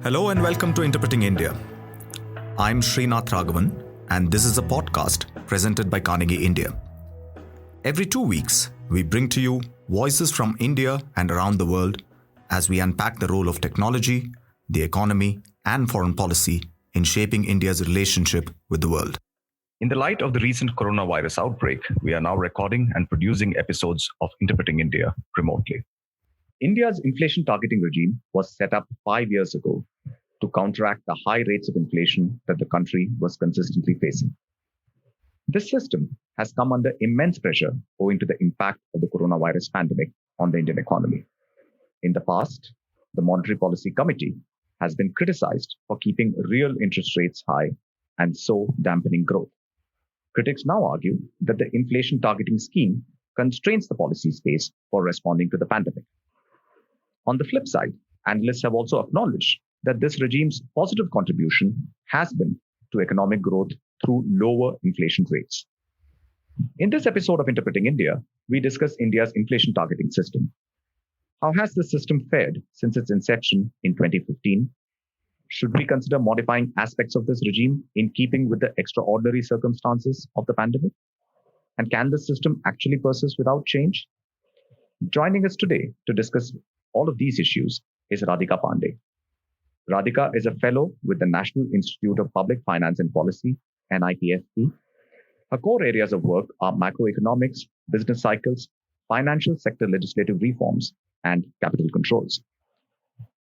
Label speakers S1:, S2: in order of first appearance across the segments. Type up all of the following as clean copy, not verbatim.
S1: Hello and welcome to Interpreting India. I'm Srinath Raghavan, and this is a podcast presented by Carnegie India. Every 2 weeks, we bring to you voices from India and around the world as we unpack the role of technology, the economy, and foreign policy in shaping India's relationship with the world. In the light of the recent coronavirus outbreak, we are now recording and producing episodes of Interpreting India remotely. India's inflation targeting regime was set up 5 years ago to counteract the high rates of inflation that the country was consistently facing. This system has come under immense pressure owing to the impact of the coronavirus pandemic on the Indian economy. In the past, the Monetary Policy Committee has been criticized for keeping real interest rates high and so dampening growth. Critics now argue that the inflation targeting scheme constrains the policy space for responding to the pandemic. On the flip side, analysts have also acknowledged that this regime's positive contribution has been to economic growth through lower inflation rates. In this episode of Interpreting India, we discuss India's inflation targeting system. How has this system fared since its inception in 2015? Should we consider modifying aspects of this regime in keeping with the extraordinary circumstances of the pandemic? And can this system actually persist without change? Joining us today to discuss all of these issues is Radhika Pandey. Radhika is a fellow with the National Institute of Public Finance and Policy, NIPFP. Her core areas of work are macroeconomics, business cycles, financial sector legislative reforms, and capital controls.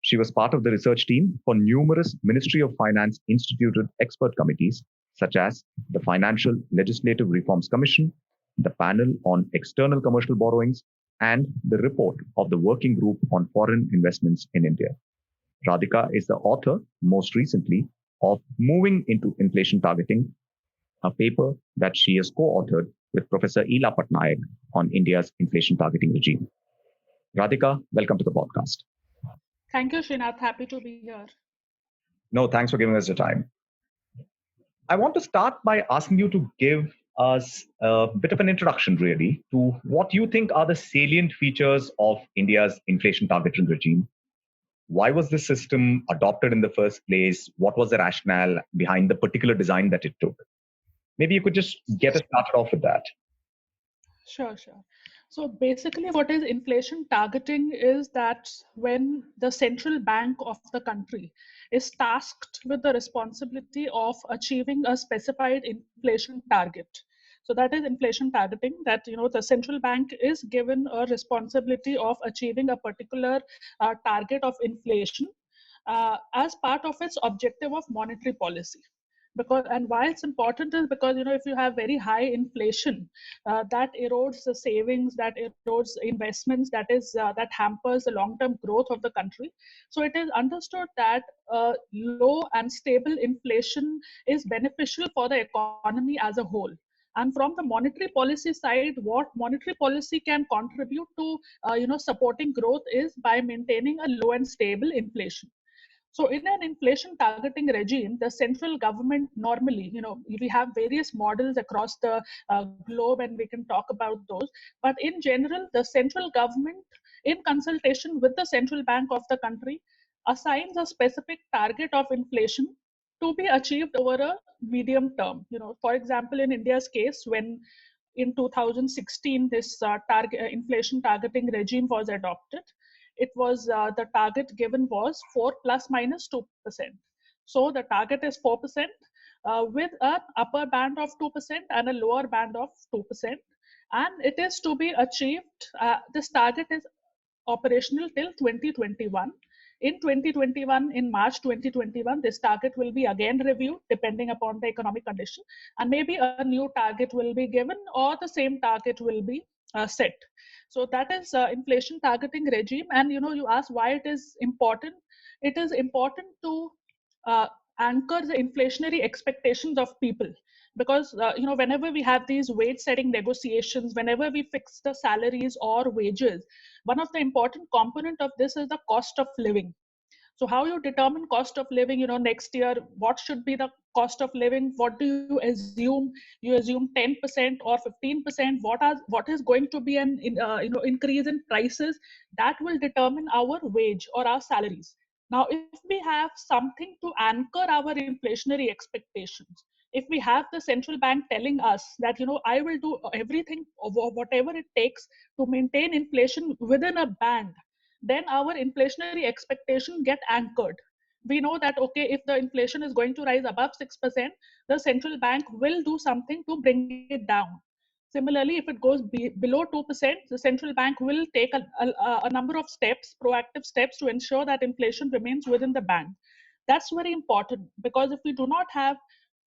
S1: She was part of the research team for numerous Ministry of Finance instituted expert committees, such as the Financial Legislative Reforms Commission, the Panel on External Commercial Borrowings, and the report of the Working Group on Foreign Investments in India. Radhika is the author, most recently, of Moving into Inflation Targeting, a paper that she has co-authored with Professor Ela Patnaik on India's inflation targeting regime. Radhika, welcome to the podcast.
S2: Thank you, Srinath. Happy to be here.
S1: No, thanks for giving us the time. I want to start by asking you to give us a bit of an introduction, really, to what you think are the salient features of India's inflation targeting regime. Why was this system adopted in the first place? What was the rationale behind the particular design that it took? Maybe you could just get us started off with that.
S2: Sure. So basically what is inflation targeting is that when the central bank of the country is tasked with the responsibility of achieving a specified inflation target. So that is inflation targeting, that the central bank is given a responsibility of achieving a particular target of inflation as part of its objective of monetary policy. And why it's important is because if you have very high inflation, that erodes the savings, that erodes investments, that hampers the long-term growth of the country. So it is understood that low and stable inflation is beneficial for the economy as a whole. And from the monetary policy side, what monetary policy can contribute to supporting growth is by maintaining a low and stable inflation. So in an inflation targeting regime, the central government normally, we have various models across the globe and we can talk about those. But in general, the central government, in consultation with the central bank of the country, assigns a specific target of inflation to be achieved over a medium term. For example, in India's case, when in 2016, this inflation targeting regime was adopted, it was the target given was 4 plus minus 2%. So the target is 4% with an upper band of 2% and a lower band of 2%. And it is to be achieved. This target is operational till 2021. In 2021, in March 2021, this target will be again reviewed depending upon the economic condition. And maybe a new target will be given or the same target will be set. So that is inflation targeting regime. And you ask why it is important. It is important to anchor the inflationary expectations of people, because whenever we have these wage setting negotiations, whenever we fix the salaries or wages, one of the important component of this is the cost of living. So how you determine cost of living, next year, what should be the cost of living? What do you assume? You assume 10% or 15%. What is going to be an increase in prices? That will determine our wage or our salaries. Now, if we have something to anchor our inflationary expectations, if we have the central bank telling us that, I will do everything, whatever it takes to maintain inflation within a band, then our inflationary expectation get anchored. We know that, okay, if the inflation is going to rise above 6%, the central bank will do something to bring it down. Similarly, if it goes below 2%, the central bank will take a number of steps, proactive steps, to ensure that inflation remains within the band. That's very important, because if we do not have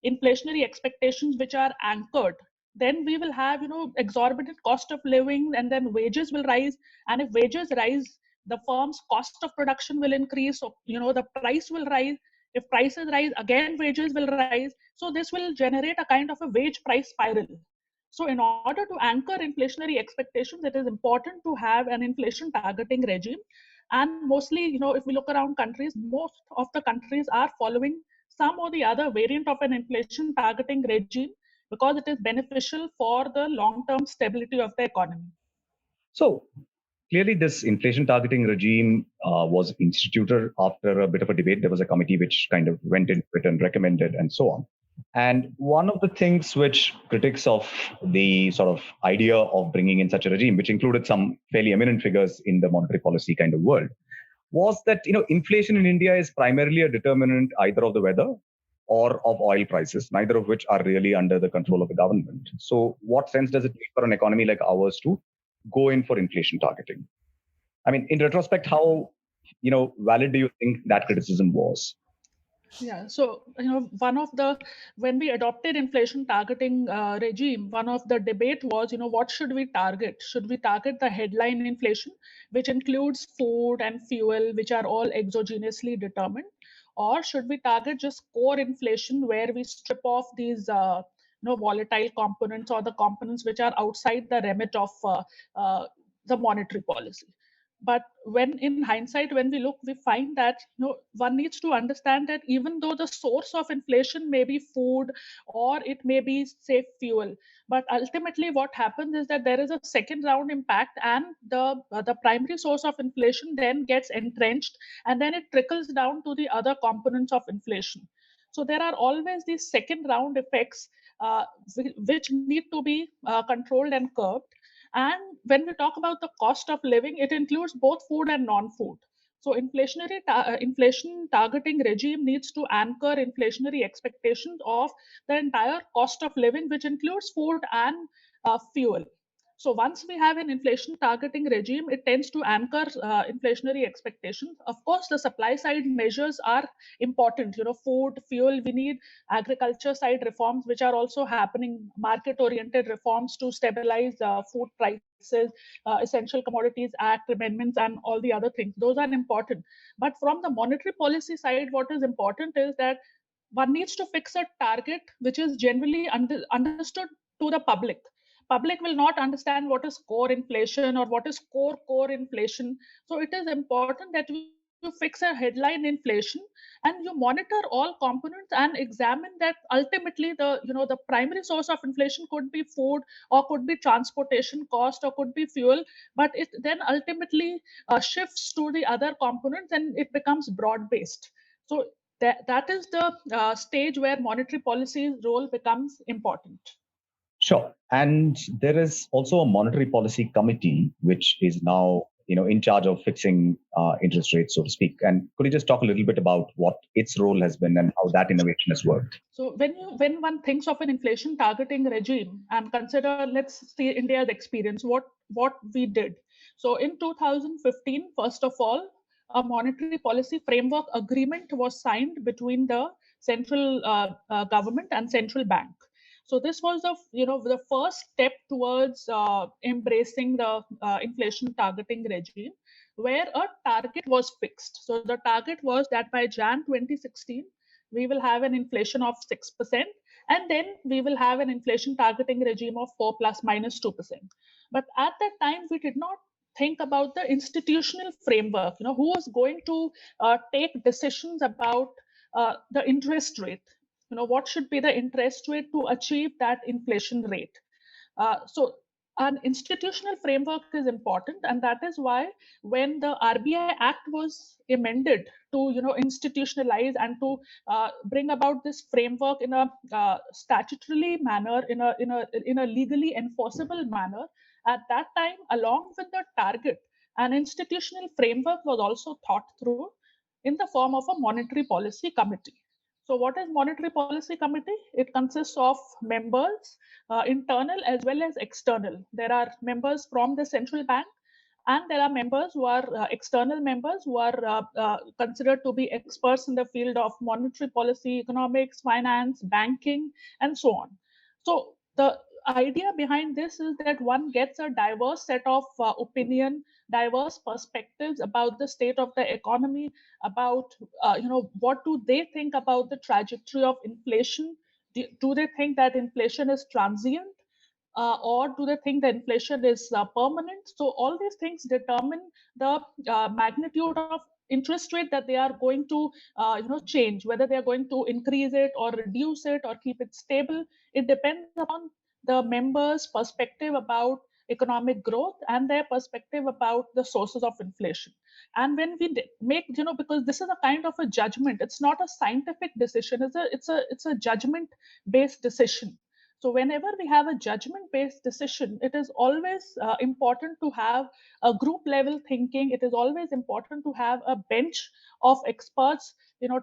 S2: inflationary expectations which are anchored, then we will have, exorbitant cost of living, and then wages will rise. And if wages rise, the firm's cost of production will increase. So, the price will rise. If prices rise, again wages will rise. So this will generate a kind of a wage price spiral. So in order to anchor inflationary expectations, it is important to have an inflation targeting regime. And mostly, if we look around countries, most of the countries are following some or the other variant of an inflation targeting regime, because it is beneficial for the long-term stability of the economy.
S3: So clearly, this inflation targeting regime was instituted after a bit of a debate. There was a committee which kind of went into it and recommended and so on. And one of the things which critics of the sort of idea of bringing in such a regime, which included some fairly eminent figures in the monetary policy kind of world, was that inflation in India is primarily a determinant either of the weather or of oil prices, neither of which are really under the control of the government. So, what sense does it make for an economy like ours to go in for inflation targeting? I mean, in retrospect, how valid do you think that criticism was?
S2: Yeah, so one of the when we adopted inflation targeting regime, one of the debate was, what should we target? Should we target the headline inflation, which includes food and fuel, which are all exogenously determined, or should we target just core inflation, where we strip off these volatile components, or the components which are outside the remit of uh, the monetary policy? But when in hindsight, when we look, we find that one needs to understand that even though the source of inflation may be food, or it may be, say, fuel, but ultimately what happens is that there is a second round impact, and the primary source of inflation then gets entrenched, and then it trickles down to the other components of inflation. So there are always these second round effects, which need to be controlled and curbed. And when we talk about the cost of living, it includes both food and non-food. So inflation targeting regime needs to anchor inflationary expectations of the entire cost of living, which includes food and fuel. So once we have an inflation targeting regime, it tends to anchor inflationary expectations. Of course, the supply side measures are important. Food, fuel, we need agriculture side reforms, which are also happening, market oriented reforms to stabilize food prices, essential commodities act amendments, and all the other things. Those are important. But from the monetary policy side, what is important is that one needs to fix a target which is generally understood to the public will not understand what is core inflation or what is core inflation. So it is important that you fix a headline inflation, and you monitor all components and examine that ultimately the primary source of inflation could be food, or could be transportation cost, or could be fuel, but it then ultimately shifts to the other components, and it becomes broad based. So that is the stage where monetary policy's role becomes important.
S3: Sure. And there is also a monetary policy committee, which is now, in charge of fixing interest rates, so to speak. And could you just talk a little bit about what its role has been and how that innovation has worked?
S2: So when one thinks of an inflation targeting regime, and consider, let's see India's experience, what we did. So in 2015, first of all, a monetary policy framework agreement was signed between the central government and central bank. So this was the first step towards embracing the inflation targeting regime, where a target was fixed. So the target was that by Jan 2016, we will have an inflation of 6%, and then we will have an inflation targeting regime of 4 plus minus 2%. But at that time, we did not think about the institutional framework, who was going to take decisions about the interest rate. What should be the interest rate to achieve that inflation rate. So an institutional framework is important, and that is why when the RBI Act was amended to institutionalize and to bring about this framework in a statutorily manner, in a legally enforceable manner, at that time, along with the target, an institutional framework was also thought through in the form of a monetary policy committee. So, what is monetary policy committee? It consists of members, internal as well as external. There are members from the central bank, and there are members who are external members who are considered to be experts in the field of monetary policy, economics, finance, banking, and so on. So the idea behind this is that one gets a diverse set of opinion, diverse perspectives about the state of the economy, about what do they think about the trajectory of inflation. Do they think that inflation is transient, or do they think the inflation is permanent? So all these things determine the magnitude of interest rate that they are going to change, whether they are going to increase it or reduce it or keep it stable. It depends upon the members' perspective about economic growth and their perspective about the sources of inflation. And when we make, because this is a kind of a judgment, it's not a scientific decision, it's a judgment based decision. So whenever we have a judgment based decision, it is always important to have a group level thinking. It is always important to have a bench of experts,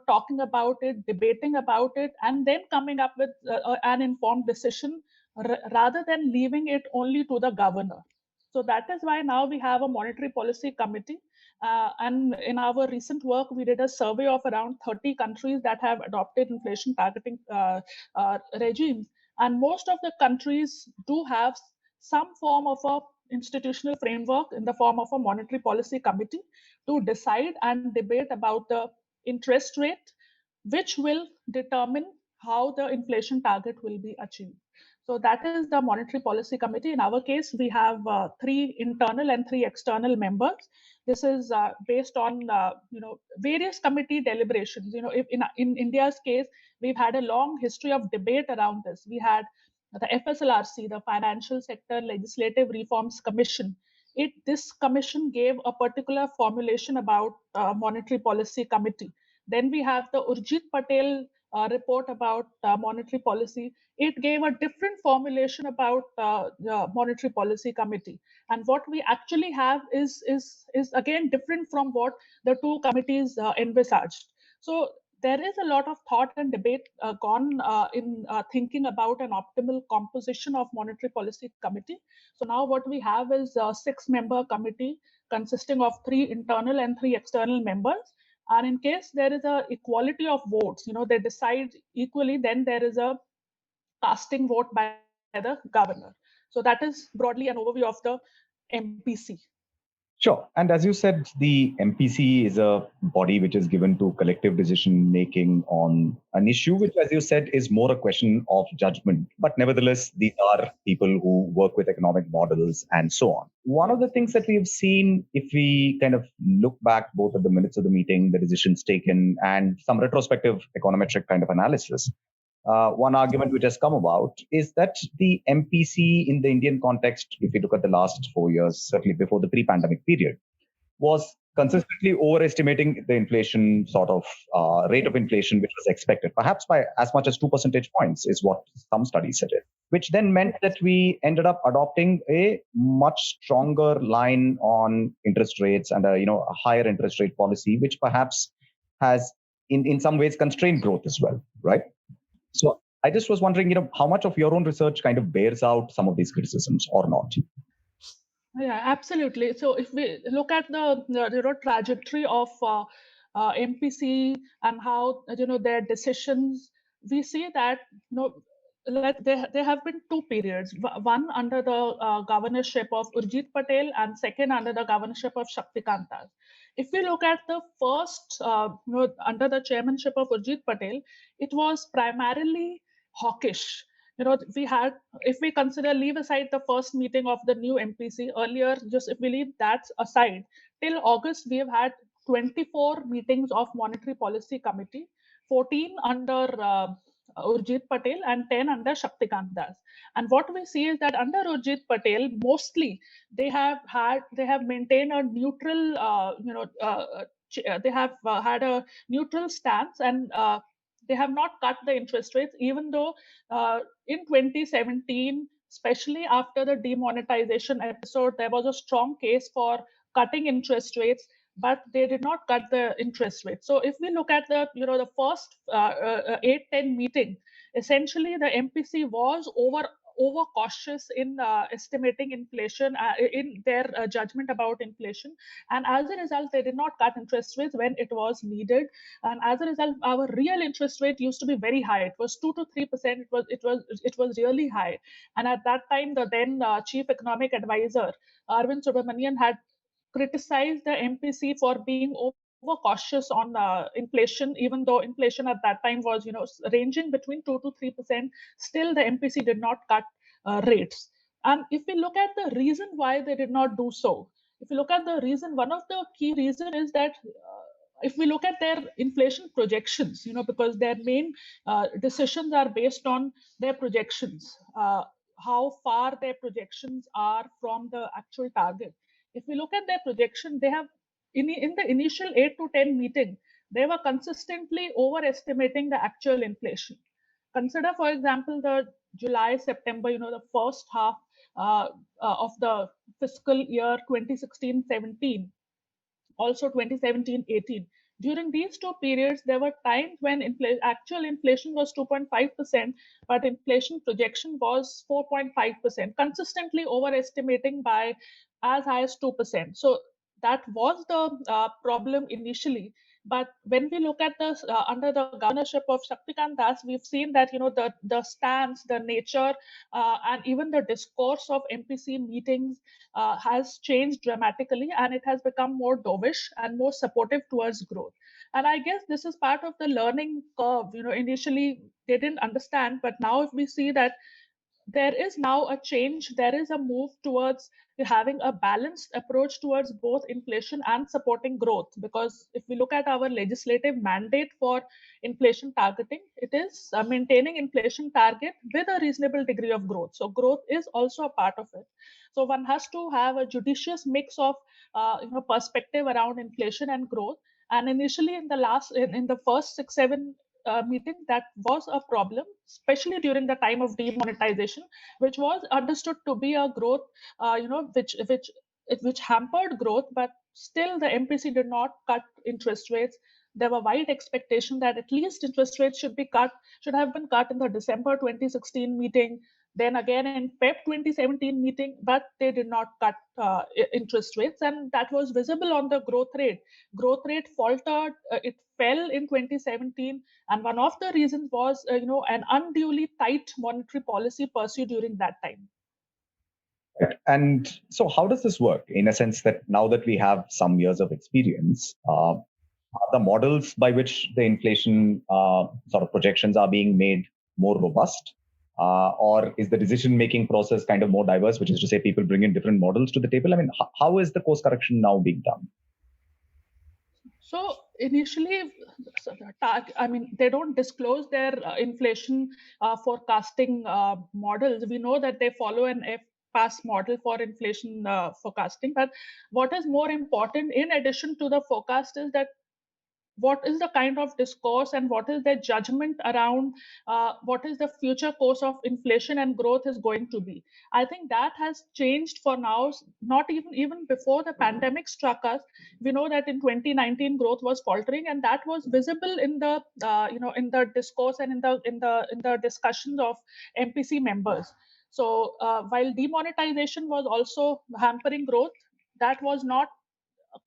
S2: talking about it, debating about it, and then coming up with an informed decision, rather than leaving it only to the governor. So that is why now we have a monetary policy committee. And in our recent work, we did a survey of around 30 countries that have adopted inflation targeting regimes, and most of the countries do have some form of a institutional framework in the form of a monetary policy committee to decide and debate about the interest rate, which will determine how the inflation target will be achieved. So that is the monetary policy committee. In our case, we have three internal and three external members. This is based on various committee deliberations. If in India's case, we've had a long history of debate around this. We had the FSLRC, the Financial Sector Legislative Reforms Commission. This commission gave a particular formulation about monetary policy committee. Then we have the Urjit Patel report about monetary policy. It gave a different formulation about the monetary policy committee. And what we actually have is again different from what the two committees envisaged. So there is a lot of thought and debate gone in thinking about an optimal composition of monetary policy committee. So now what we have is a 6-member committee consisting of 3 internal and 3 external members. And in case there is a equality of votes, they decide equally, then there is a casting vote by the governor. So that is broadly an overview of the MPC.
S3: Sure. And as you said, the MPC is a body which is given to collective decision making on an issue, which, as you said, is more a question of judgment. But nevertheless, these are people who work with economic models and so on. One of the things that we have seen, if we kind of look back both at the minutes of the meeting, the decisions taken, and some retrospective econometric kind of analysis, one argument which has come about is that the MPC in the Indian context, if you look at the last 4 years, certainly before the pre-pandemic period, was consistently overestimating the inflation sort of rate of inflation which was expected, perhaps by as much as 2 percentage points is what some studies suggest, which then meant that we ended up adopting a much stronger line on interest rates and a higher interest rate policy, which perhaps has in some ways constrained growth as well, right? So I just was wondering, how much of your own research kind of bears out some of these criticisms or not?
S2: Yeah, absolutely. So if we look at the trajectory of MPC and how their decisions, we see that there have been 2 periods. One under the governorship of Urjit Patel, and second under the governorship of Shaktikant Das. If we look at the first, under the chairmanship of Urjit Patel, it was primarily hawkish. If we leave aside the first meeting of the new MPC earlier, just if we leave that aside, till August, we have had 24 meetings of Monetary Policy Committee, 14 under Urjit Patel and 10 under Shaktikant Das. And what we see is that under Urjit Patel, mostly they have maintained a neutral, they have had a neutral stance, and they have not cut the interest rates, even though in 2017, especially after the demonetization episode, there was a strong case for cutting interest rates, but they did not cut the interest rate. So if we look at the first 8-10 meeting, essentially the MPC was over cautious in estimating inflation, in their judgment about inflation, and as a result they did not cut interest rates when it was needed. And as a result, our real interest rate used to be very high. It was 2 to 3%. It was really high. And at that time, the then chief economic advisor Arvind Subramanian had criticized the MPC for being over cautious on inflation, even though inflation at that time was ranging between 2 to 3%. Still, the MPC did not cut rates. And if we look at the reason why they did not do so, if you look at the reason, one of the key reason is that if we look at their inflation projections, because their main decisions are based on their projections, how far their projections are from the actual target. If we look at their projection, they have in the initial 8 to 10 meeting, they were consistently overestimating the actual inflation. Consider, for example, the July, September, the first half of the fiscal year 2016-17, also 2017-18. During these two periods, there were times when actual inflation was 2.5%, but inflation projection was 4.5%, consistently overestimating by as high as 2%. So that was the problem initially. But when we look at this under the governorship of Shaktikant Das, we've seen that the stance, the nature, and even the discourse of MPC meetings has changed dramatically, and it has become more dovish and more supportive towards growth. And I guess this is part of the learning curve. Initially they didn't understand, but now if we see that there is now a change, there is a move towards having a balanced approach towards both inflation and supporting growth. Because if we look at our legislative mandate for inflation targeting, it is maintaining inflation target with a reasonable degree of growth. So growth is also a part of it. So one has to have a judicious mix of perspective around inflation and growth. And initially in the first 6-7 meeting, that was a problem, especially during the time of demonetization, which was understood to be a growth, which hampered growth. But still, the MPC did not cut interest rates. There were wide expectation that at least interest rates should have been cut in the December 2016 meeting, then again in Feb 2017 meeting, but they did not cut interest rates, and that was visible on the growth rate. Growth rate faltered, it fell in 2017, and one of the reasons was an unduly tight monetary policy pursued during that time.
S3: Right. And so how does this work, in a sense that now that we have some years of experience, are the models by which the inflation sort of projections are being made more robust? Or is the decision-making process kind of more diverse, which is to say people bring in different models to the table? I mean, how is the course correction now being done?
S2: So initially, they don't disclose their inflation forecasting models. We know that they follow an FPAS model for inflation forecasting. But what is more important, in addition to the forecast, is that what is the kind of discourse and what is their judgment around what is the future course of inflation and growth is going to be. I think that has changed for now. Not even before the pandemic struck us, we know that in 2019 growth was faltering, and that was visible in the in the discourse and in the discussions of MPC members. So while demonetization was also hampering growth, that was not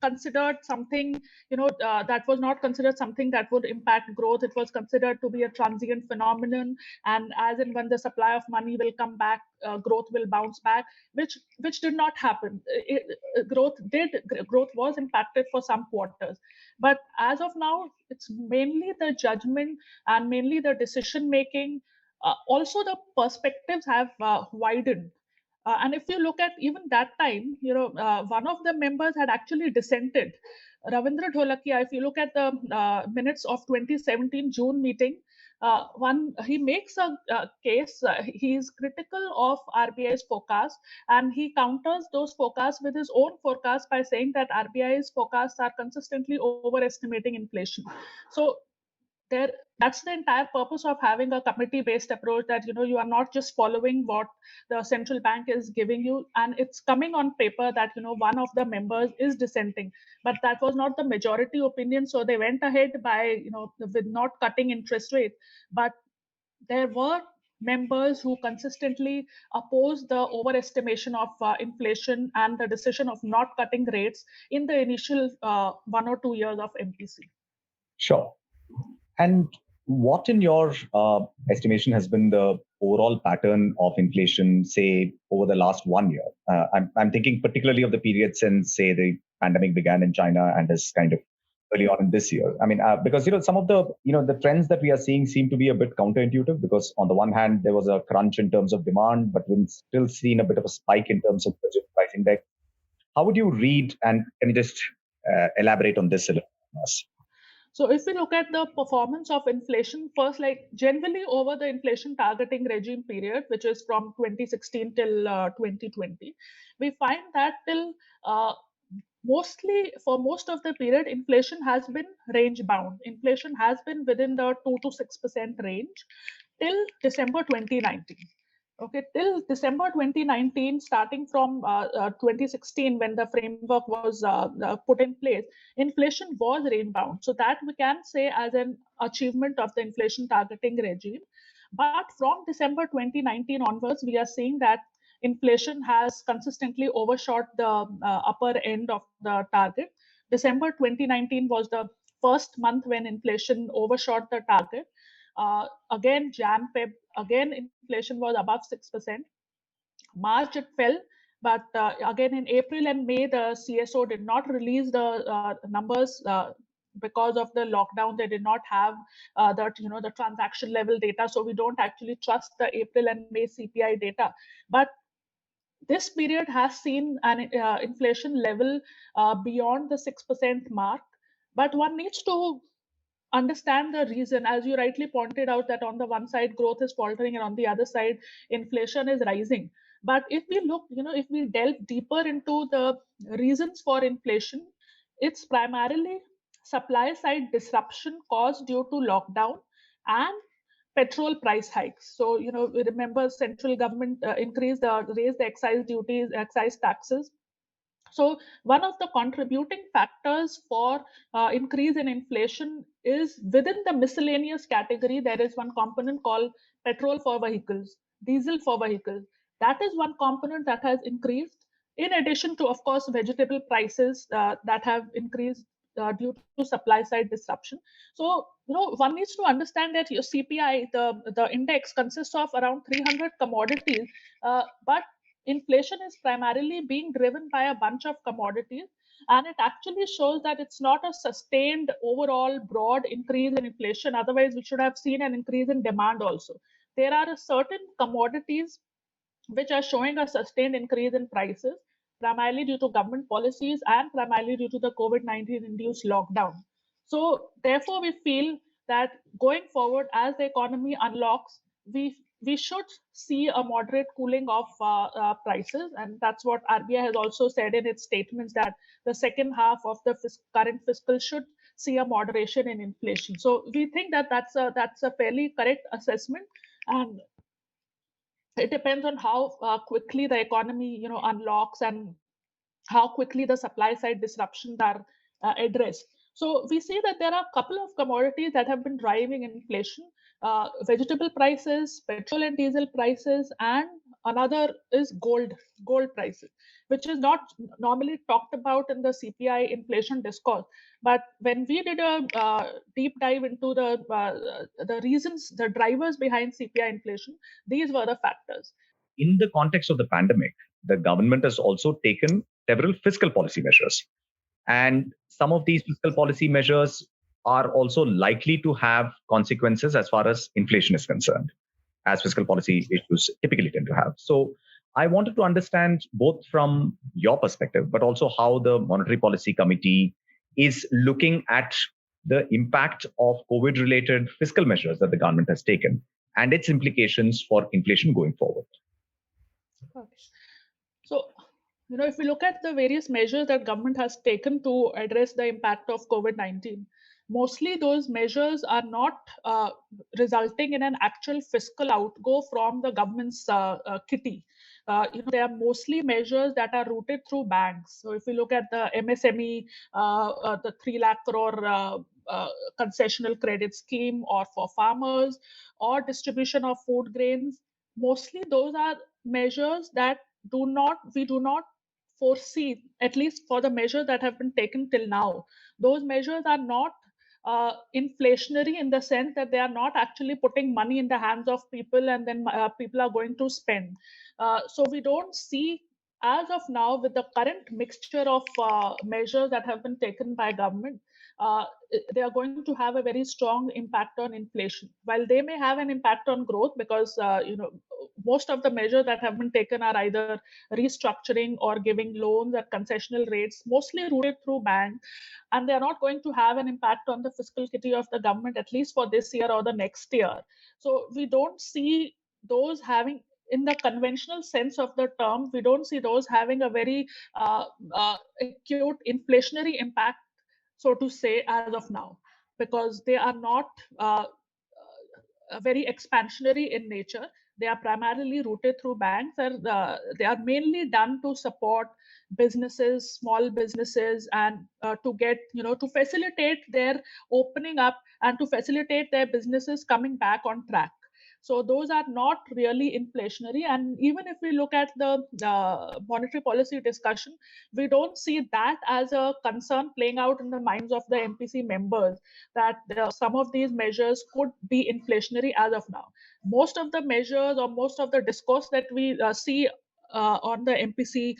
S2: considered something that was not considered something that would impact growth. It was considered to be a transient phenomenon, and as and when the supply of money will come back, growth will bounce back, which did not happen. Growth was impacted for some quarters, but as of now it's mainly the judgment and mainly the decision making. Also the perspectives have widened. And if you look at even that time, one of the members had actually dissented, Ravindra Dholakia. If you look at the minutes of 2017 June meeting, he makes a case. He is critical of RBI's forecast, and he counters those forecasts with his own forecast by saying that RBI's forecasts are consistently overestimating inflation. So there, that's the entire purpose of having a committee based approach, that you are not just following what the central bank is giving you, and it's coming on paper that one of the members is dissenting, but that was not the majority opinion, so they went ahead by with not cutting interest rate. But there were members who consistently opposed the overestimation of inflation and the decision of not cutting rates in the initial 1 or 2 years of MPC.
S3: Sure. And what, in your estimation, has been the overall pattern of inflation, say, over the last 1 year? I'm thinking particularly of the period since, say, the pandemic began in China and is kind of early on in this year. I mean, because some of the trends that we are seeing seem to be a bit counterintuitive, because on the one hand, there was a crunch in terms of demand, but we've still seen a bit of a spike in terms of the price index. How would you read, and can you just elaborate on this a little bit?
S2: So if we look at the performance of inflation, first, like generally over the inflation targeting regime period, which is from 2016 till 2020, we find that till mostly for most of the period, inflation has been range bound. Inflation has been within the 2 to 6% range till December 2019. Okay, till December 2019, starting from 2016, when the framework was put in place, inflation was range bound. So that we can say as an achievement of the inflation targeting regime. But from December 2019 onwards, we are seeing that inflation has consistently overshot the upper end of the target. December 2019 was the first month when inflation overshot the target. Again, Jan, Feb, again, inflation was above 6%. March, it fell. But again, in April and May, the CSO did not release the numbers because of the lockdown. They did not have the transaction level data. So we don't actually trust the April and May CPI data. But this period has seen an inflation level beyond the 6% mark. But one needs to understand the reason, as you rightly pointed out, that on the one side growth is faltering and on the other side inflation is rising. But if we look, if we delve deeper into the reasons for inflation, it's primarily supply side disruption caused due to lockdown and petrol price hikes. So, we remember central government raised the excise duties, excise taxes. So one of the contributing factors for increase in inflation is within the miscellaneous category. There is one component called petrol for vehicles, diesel for vehicles. That is one component that has increased. In addition to, of course, vegetable prices that have increased due to supply side disruption. So, one needs to understand that your CPI, the index, consists of around 300 commodities, but inflation is primarily being driven by a bunch of commodities, and it actually shows that it's not a sustained overall broad increase in inflation. Otherwise, we should have seen an increase in demand also. There are certain commodities which are showing a sustained increase in prices, primarily due to government policies and primarily due to the COVID-19 induced lockdown. So therefore, we feel that going forward, as the economy unlocks, we should see a moderate cooling of prices, and that's what RBI has also said in its statements, that the second half of the current fiscal should see a moderation in inflation. So we think that that's a fairly correct assessment, and it depends on how quickly the economy unlocks and how quickly the supply side disruptions are addressed. So we see that there are a couple of commodities that have been driving inflation: vegetable prices, petrol and diesel prices, and another is gold prices, which is not normally talked about in the CPI inflation discourse. But when we did a deep dive into the reasons, the drivers behind CPI inflation, these were the factors.
S3: In the context of the pandemic, the government has also taken several fiscal policy measures. And some of these fiscal policy measures are also likely to have consequences as far as inflation is concerned, as fiscal policy issues typically tend to have. So I wanted to understand both from your perspective, but also how the Monetary Policy Committee is looking at the impact of COVID-related fiscal measures that the government has taken and its implications for inflation going forward.
S2: Okay. So, if we look at the various measures that government has taken to address the impact of COVID-19, mostly those measures are not resulting in an actual fiscal outgo from the government's kitty. They are mostly measures that are routed through banks. So if we look at the MSME, the 3 lakh crore concessional credit scheme, or for farmers, or distribution of food grains, mostly those are measures that we do not foresee, at least for the measures that have been taken till now. Those measures are not inflationary in the sense that they are not actually putting money in the hands of people and then people are going to spend. So we don't see, as of now, with the current mixture of measures that have been taken by government, uh, they are going to have a very strong impact on inflation. While they may have an impact on growth, because most of the measures that have been taken are either restructuring or giving loans at concessional rates, mostly routed through banks, and they are not going to have an impact on the fiscal kitty of the government, at least for this year or the next year. So we don't see those having, in the conventional sense of the term, we don't see those having a very acute inflationary impact, so to say, as of now, because they are not very expansionary in nature. They are primarily routed through banks, and they are mainly done to support businesses, small businesses, and to get, to facilitate their opening up and to facilitate their businesses coming back on track. So those are not really inflationary. And even if we look at the monetary policy discussion, we don't see that as a concern playing out in the minds of the MPC members, that some of these measures could be inflationary as of now. Most of the measures, or most of the discourse that we see on the MPC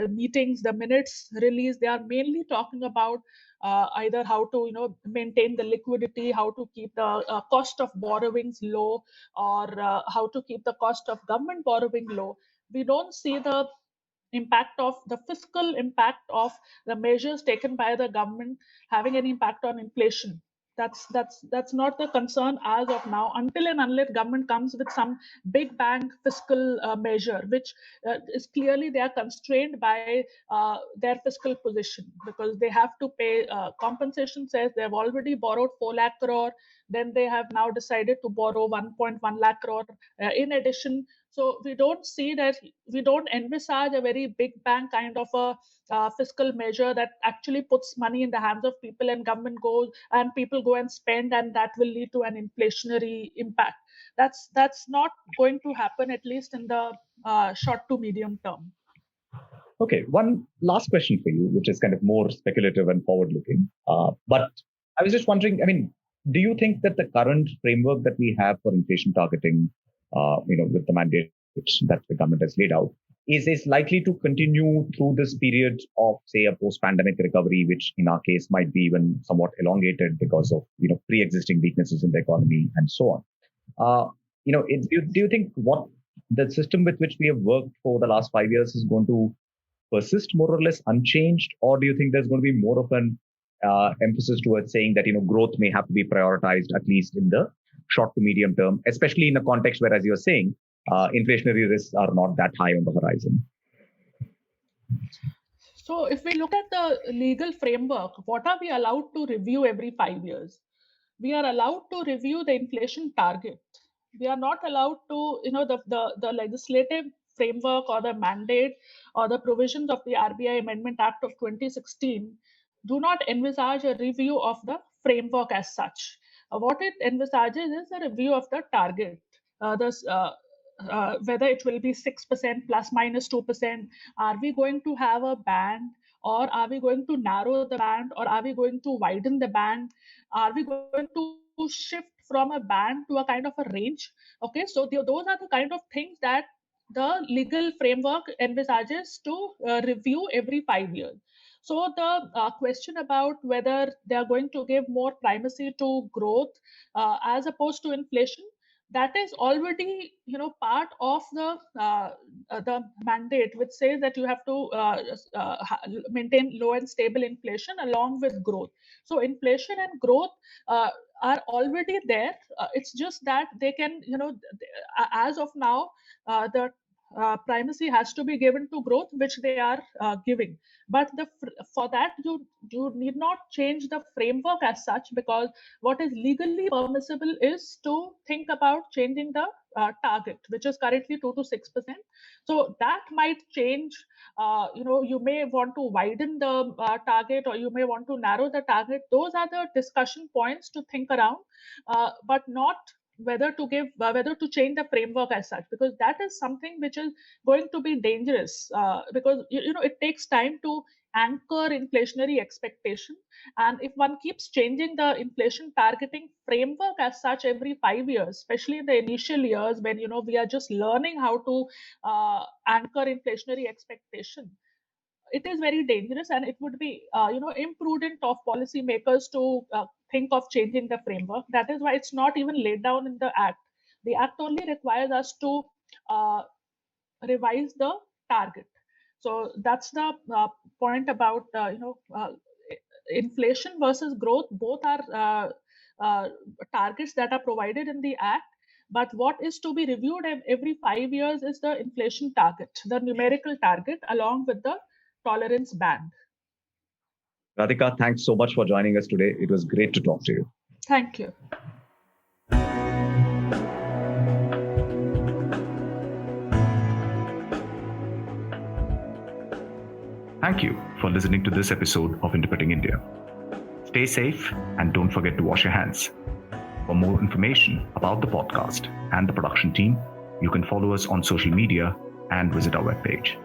S2: meetings, the minutes released, they are mainly talking about either how to maintain the liquidity, how to keep the cost of borrowings low, or how to keep the cost of government borrowing low. We don't see the impact of the fiscal impact of the measures taken by the government having an impact on inflation. That's not the concern as of now, until and unless government comes with some big bang fiscal measure, which is clearly they are constrained by their fiscal position, because they have to pay compensation. Says they have already borrowed 4 lakh crore, then they have now decided to borrow 1.1 lakh crore in addition. So we don't envisage a very big bang kind of a fiscal measure that actually puts money in the hands of people, and government goes and people go and spend, and that will lead to an inflationary impact. That's not going to happen, at least in the short to medium term.
S3: Okay, one last question for you, which is kind of more speculative and forward-looking. But I was just wondering, I mean, do you think that the current framework that we have for inflation targeting, with the mandates that the government has laid out, is likely to continue through this period of, say, a post-pandemic recovery, which in our case might be even somewhat elongated because of pre-existing weaknesses in the economy and so on? Do you think what the system with which we have worked for the last 5 years is going to persist more or less unchanged, or do you think there's going to be more of an emphasis towards saying that growth may have to be prioritized, at least in the short to medium term, especially in a context where, as you're saying, inflationary risks are not that high on the horizon?
S2: So if we look at the legal framework, what are we allowed to review every 5 years? We are allowed to review the inflation target. We are not allowed to, the legislative framework or the mandate or the provisions of the RBI Amendment Act of 2016 do not envisage a review of the framework as such. What it envisages is a review of the target. Whether it will be 6% plus minus 2%, are we going to have a band, or are we going to narrow the band, or are we going to widen the band? Are we going to shift from a band to a kind of a range? Okay, so those are the kind of things that the legal framework envisages to review every 5 years. So the question about whether they are going to give more primacy to growth as opposed to inflation, that is already part of the mandate, which says that you have to maintain low and stable inflation along with growth. So inflation and growth are already there. It's just that they can, as of now, the primacy has to be given to growth, which they are giving. But for that, you need not change the framework as such, because what is legally permissible is to think about changing the target, which is currently 2 to 6%. So that might change. You may want to widen the target, or you may want to narrow the target. Those are the discussion points to think around, but not whether to change the framework as such, because that is something which is going to be dangerous, because it takes time to anchor inflationary expectation. And if one keeps changing the inflation targeting framework as such every 5 years, especially in the initial years when we are just learning how to anchor inflationary expectation, it is very dangerous, and it would be imprudent of policymakers to think of changing the framework. That is why it's not even laid down in the act. The act only requires us to revise the target. So that's the point about inflation versus growth. Both are targets that are provided in the act. But what is to be reviewed every 5 years is the inflation target, the numerical target, along with the tolerance band.
S3: Radhika, thanks so much for joining us today. It was great to talk to you.
S2: Thank you.
S1: Thank you for listening to this episode of Interpreting India. Stay safe and don't forget to wash your hands. For more information about the podcast and the production team, you can follow us on social media and visit our webpage.